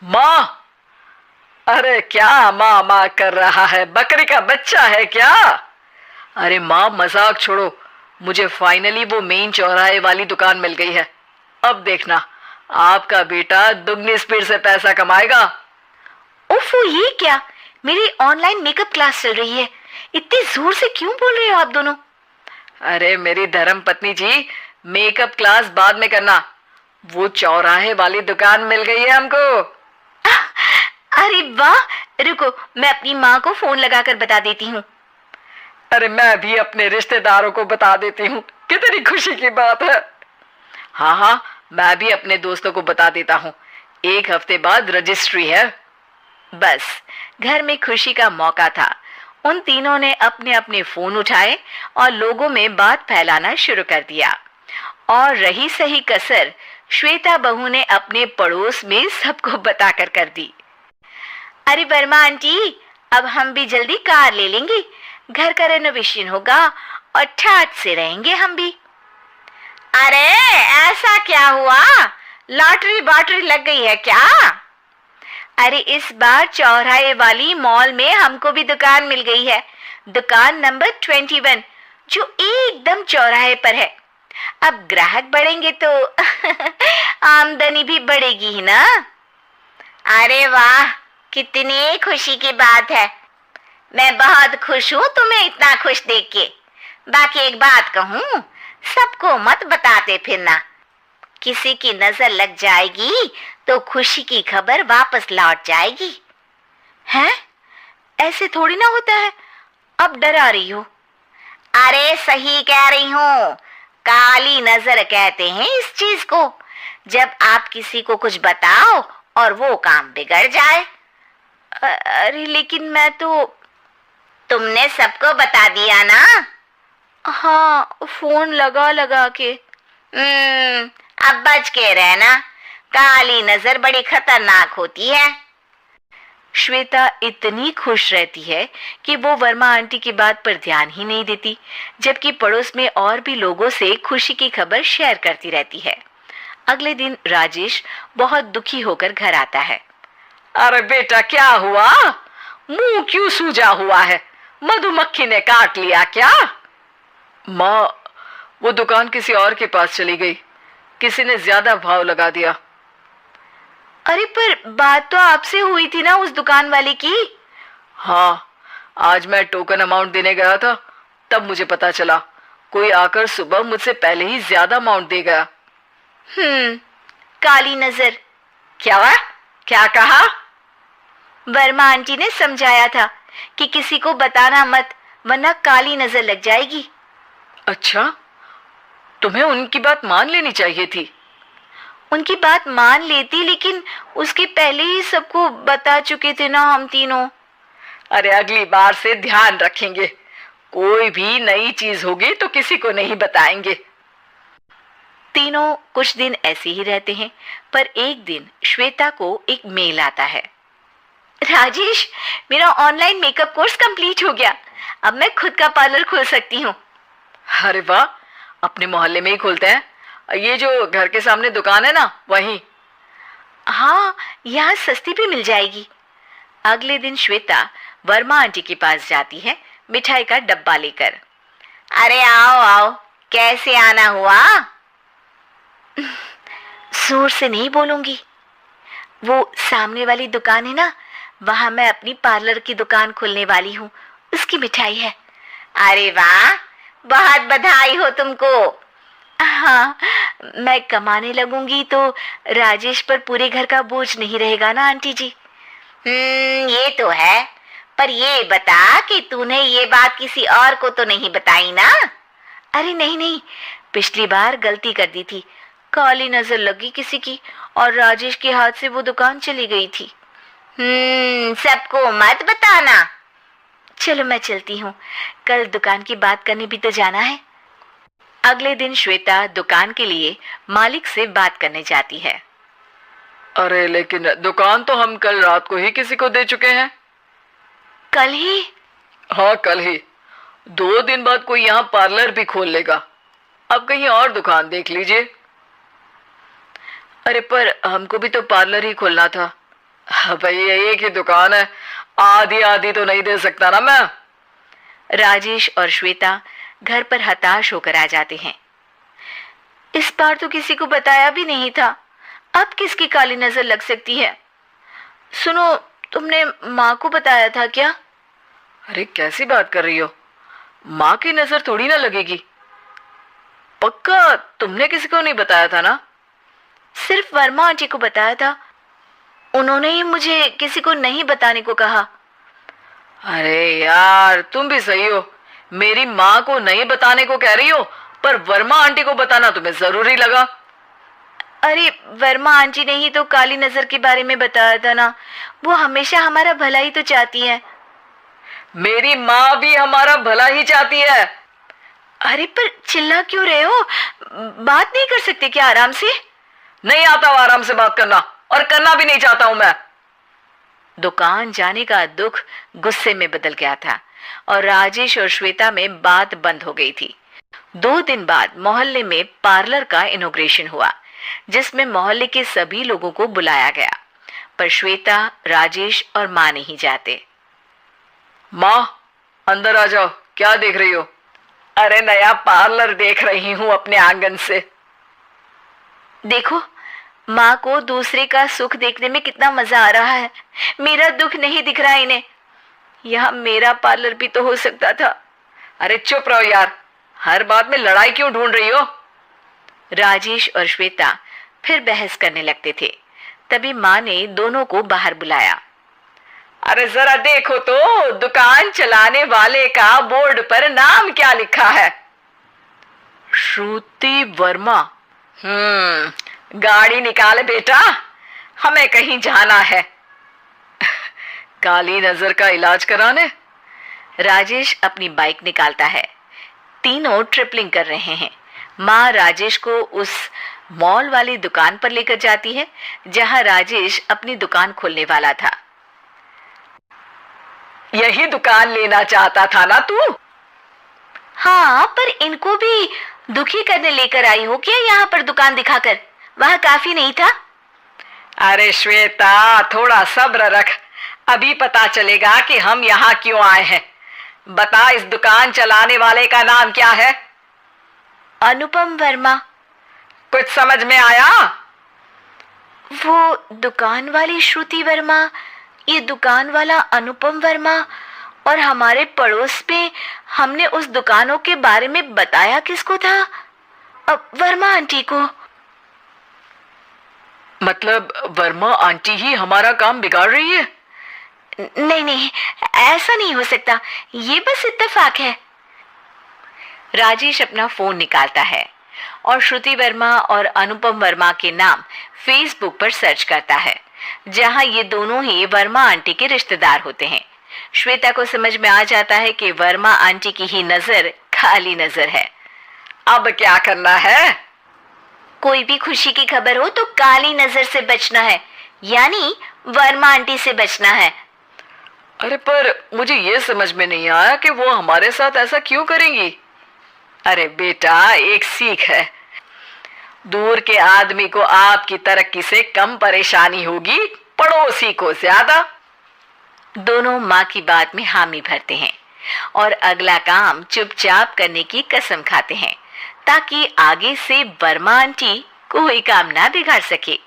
माँ। अरे क्या माँ माँ कर रहा है, बकरी का बच्चा है क्या? अरे माँ मजाक छोड़ो, मुझे फाइनली वो मेन चौराहे वाली दुकान मिल गई है। अब देखना, आपका बेटा दुगनी स्पीड से पैसा कमाएगा। ओफो, ये क्या? मेरी ऑनलाइन मेकअप क्लास चल रही है। इतनी जोर से क्यों बोल रहे हो आप दोनों? अरे मेरी धर्म पत्नी जी, मेकअप क्लास बाद में करना, वो चौराहे वाली दुकान मिल गई है हमको। अरे वाह, रुको मैं अपनी माँ को फोन लगाकर बता देती हूँ। अरे मैं भी अपने रिश्तेदारों को बता देती हूँ, कितनी खुशी की बात है। हाँ हाँ, मैं भी अपने दोस्तों को बता देता हूँ, 1 हफ्ते बाद रजिस्ट्री है। बस घर में खुशी का मौका था। उन तीनों ने अपने अपने फोन उठाए और लोगों में बात फैलाना शुरू कर दिया। और रही सही कसर श्वेता बहू ने अपने पड़ोस में सबको बताकर कर दी। अरे वर्मा आंटी, अब हम भी जल्दी कार ले लेंगे, घर का रेनोवेशन होगा और ठाट से रहेंगे हम भी। अरे ऐसा क्या हुआ? लॉटरी बाटरी लग गई है क्या? अरे इस बार चौराहे वाली मॉल में हमको भी दुकान मिल गई है, दुकान नंबर 21, जो एकदम चौराहे पर है। अब ग्राहक बढ़ेंगे तो आमदनी भी बढ़ेगी ही ना। अरे वाह, कितनी खुशी की बात है। मैं बहुत खुश हूँ तुम्हें इतना खुश देख के। बाकी एक बात कहूँ, सबको मत बताते फिरना, किसी की नजर लग जाएगी तो खुशी की खबर वापस लौट जाएगी। हैं? ऐसे थोड़ी ना होता है, अब डरा रही हो। अरे सही कह रही हूँ, काली नजर कहते हैं इस चीज को, जब आप किसी को कुछ बताओ और वो काम बिगड़ जाए। अरे लेकिन मैं तो। तुमने सबको बता दिया ना? हाँ, फोन लगा लगा के। अब बच के रहना, काली नजर बड़ी खतरनाक होती है। श्वेता इतनी खुश रहती है कि वो वर्मा आंटी की बात पर ध्यान ही नहीं देती, जबकि पड़ोस में और भी लोगों से खुशी की खबर शेयर करती रहती है। अगले दिन राजेश बहुत दुखी होकर घर आता है। अरे बेटा क्या हुआ, मुंह क्यों सूजा हुआ है, मधुमक्खी ने काट लिया क्या? माँ, वो दुकान किसी और के पास चली गई, किसी ने ज्यादा भाव लगा दिया। अरे पर बात तो आपसे हुई थी ना उस दुकान वाले की। हाँ, आज मैं टोकन अमाउंट देने गया था, तब मुझे पता चला, कोई आकर सुबह मुझसे पहले ही ज्यादा अमाउंट दे गया। काली नजर। क्या हुआ? क्या कहा? वर्मा आंटी ने समझाया था कि किसी को बताना मत, वरना काली नजर लग जाएगी। अच्छा, तुम्हें उनकी बात मान लेनी चाहिए थी। उनकी बात मान लेती, लेकिन उसके पहले ही सबको बता चुके थे ना हम तीनों। अरे अगली बार से ध्यान रखेंगे, कोई भी नई चीज होगी तो किसी को नहीं बताएंगे। तीनों कुछ दिन ऐसे ही रहते हैं, पर एक दिन श्वेता को एक मेल आता है। राजेश, मेरा ऑनलाइन मेकअप कोर्स कंप्लीट हो गया, अब मैं खुद का पार्लर खोल सकती हूँ। अरे वाह, अपने मोहल्ले में ही खोलते हैं, ये जो घर के सामने दुकान है ना, वहीं। हाँ, यहाँ सस्ती भी मिल जाएगी। अगले दिन श्वेता वर्मा आंटी के पास जाती है, मिठाई का डब्बा लेकर। अरे आओ आओ, कैसे आना हुआ? जोर से नहीं बोलूंगी। वो सामने वाली दुकान है ना, वहां मैं अपनी पार्लर की दुकान खोलने वाली हूँ, उसकी मिठाई है। अरे वाह, बहुत बधाई हो तुमको। हाँ, मैं कमाने लगूंगी तो राजेश पर पूरे घर का बोझ नहीं रहेगा ना आंटी जी। ये तो है, पर ये बता कि तूने ये बात किसी और को तो नहीं बताई ना? अरे नहीं नहीं, पिछली बार गलती कर दी थी, काली नजर लगी किसी की और राजेश के हाथ से वो दुकान चली गई थी। सबको मत बताना। चलो मैं चलती हूँ, कल दुकान की बात करने भी तो जाना है। अगले दिन श्वेता दुकान के लिए मालिक से बात करने जाती है। अरे लेकिन दुकान तो हम कल रात को ही किसी को दे चुके हैं। कल ही? हाँ कल ही, 2 दिन बाद कोई यहाँ पार्लर भी खोल लेगा, अब कहीं और दुकान देख लीजिए। अरे पर हमको भी तो पार्लर ही खोलना था। भैया एक ही दुकान है, आधी आधी तो नहीं दे सकता ना मैं। राजेश और श्वेता घर पर हताश होकर आ जाते हैं। इस बार तो किसी को बताया भी नहीं था, अब किसकी काली नजर लग सकती है? सुनो, तुमने माँ को बताया था क्या? अरे कैसी बात कर रही हो, माँ की नजर थोड़ी ना लगेगी। पक्का तुमने किसी को नहीं बताया था ना? सिर्फ वर्मा आंटी को बताया था, उन्होंने ही मुझे किसी को नहीं बताने को कहा। अरे यार तुम भी सही हो, मेरी माँ को नहीं बताने को कह रही हो, पर वर्मा आंटी को बताना तुम्हें जरूरी लगा। अरे वर्मा आंटी ने ही तो काली नजर के बारे में बताया था ना, वो हमेशा हमारा भला ही तो चाहती है। मेरी माँ भी हमारा भला ही चाहती है। अरे पर चिल्ला क्यों रहे हो? बात नहीं कर सकते क्या आराम से? नहीं आता वो आराम से बात करना, और करना भी नहीं चाहता हूं मैं। दुकान जाने का दुख गुस्से में बदल गया था और राजेश और श्वेता में बात बंद हो गई थी। 2 दिन बाद मोहल्ले में पार्लर का इनॉग्रेशन हुआ, जिसमें मोहल्ले के सभी लोगों को बुलाया गया, पर श्वेता, राजेश और माँ नहीं जाते। माँ अंदर आ जाओ, क्या देख रही हो? अरे नया पार्लर देख रही हूँ अपने आंगन से। देखो, माँ को दूसरे का सुख देखने में कितना मजा आ रहा है, मेरा दुख नहीं दिख रहा इन्हें। यहाँ मेरा पार्लर भी तो हो सकता था। अरे चुप रहो यार, हर बात में लड़ाई क्यों ढूंढ रही हो? राजेश और श्वेता फिर बहस करने लगते थे। तभी माँ ने दोनों को बाहर बुलाया। अरे जरा देखो तो, दुकान चलाने वाले का बोर्ड पर नाम क्या लिखा है? श्रुति वर्मा। गाड़ी निकाले बेटा, हमें कहीं जाना है। काली नजर का इलाज कराने। राजेश अपनी बाइक निकालता है। तीनों ट्रिपलिंग कर रहे हैं। माँ राजेश को उस मॉल वाली दुकान पर लेकर जाती है जहां राजेश अपनी दुकान खोलने वाला था। यही दुकान लेना चाहता था ना तू? हाँ, पर इनको भी दुखी करने लेकर आई हो क्या यहाँ पर दुकान दिखाकर? वह काफी नहीं था? अरे श्वेता थोड़ा सब्र रख, अभी पता चलेगा कि हम यहाँ क्यों आए हैं। बता, इस दुकान चलाने वाले का नाम क्या है? अनुपम वर्मा। कुछ समझ में आया? वो दुकान वाली श्रुति वर्मा, ये दुकान वाला अनुपम वर्मा, और हमारे पड़ोस में हमने उस दुकानों के बारे में बताया किसको था? अब वर्मा आंटी को। मतलब वर्मा आंटी ही हमारा काम बिगाड़ रही है? नहीं नहीं, ऐसा नहीं हो सकता, ये बस इत्तेफाक है। राजेश अपना फोन निकालता है और श्रुति वर्मा और अनुपम वर्मा के नाम फेसबुक पर सर्च करता है, जहां ये दोनों ही वर्मा आंटी के रिश्तेदार होते हैं। श्वेता को समझ में आ जाता है कि वर्मा आंटी की ही नजर खाली नजर है। अब क्या करना है? कोई भी खुशी की खबर हो तो काली नजर से बचना है, यानी वर्मा आंटी से बचना है। अरे पर मुझे ये समझ में नहीं आया कि वो हमारे साथ ऐसा क्यों करेंगी। अरे बेटा, एक सीख है, दूर के आदमी को आपकी तरक्की से कम परेशानी होगी, पड़ोसी को ज्यादा। दोनों माँ की बात में हामी भरते हैं और अगला काम चुपचाप करने की कसम खाते हैं, ताकि आगे से वर्मा आंटी कोई काम ना बिगाड़ सके।